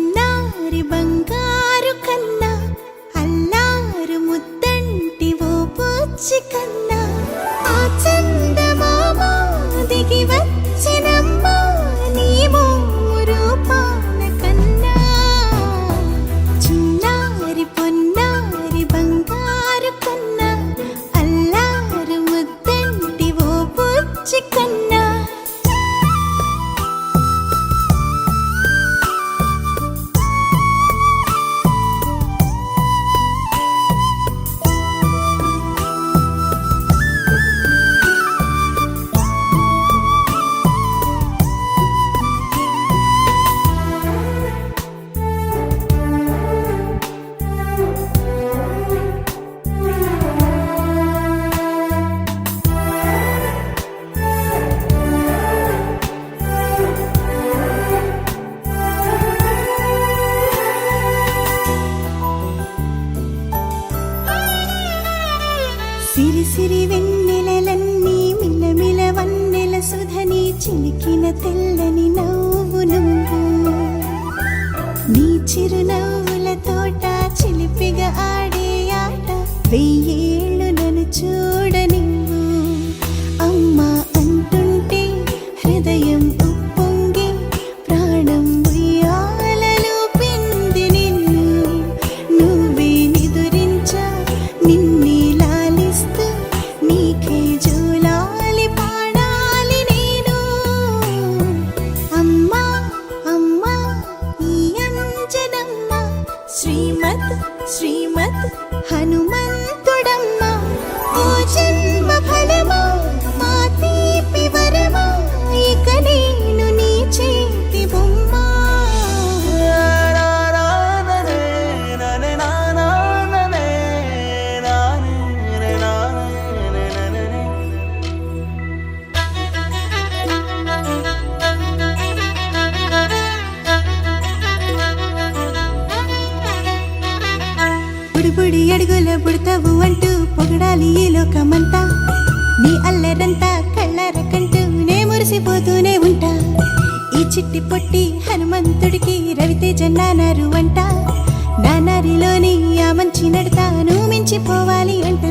చిన్నారి బంగారు కన్నా అల్లారు ముద్దంటి ఓ పూచి కన్నా ఆ చందమామ దిగి వచ్చినమ్మ నీ రూపాల కన్నా చిన్నారి పొన్నారి బంగారు కన్నా అల్లారు ముద్దంటి ఓ పూచి కన్నా సిరి సిరి వెన్నెలలన్నీ మిలమిల వన్నెల సుధని చిలికిన తెల్లని నవ్వు నువ్వు నీ చిరునవ్వుల తోట చిలిపిగా ఆడే ఆట వెయ్యేళ్ళు నన్ను చూడ నువ్వు అమ్మా అంటుంటే హృదయం ఉప్పొంగి ప్రాణం ఉయ్యాలలో పిండి నిన్ను నువ్వే నిదురించా నిన్నే నీకే జూలాలి పాడాలి నేను అమ్మా అమ్మా ఈ అంజనమ్మ శ్రీమత్ శ్రీమత్ హనుమంతుడమ్మ ఓ జన్మ ఫలమా మా తీపి వరమా ఇక నేను నీ చేతి బొమ్మ బుడి అడుగుల బుడతావు అంటూ పొగడాలి ఈ లోకమంతా నీ అల్లరంతా కళ్ళారకంటూ నే మురిసిపోతూనే ఉంటా ఈ చిట్టి పొట్టి హనుమంతుడికి రవితేజ నానారు అంట నానారిలోని ఆ మంచి నడతాను మించిపోవాలి అంట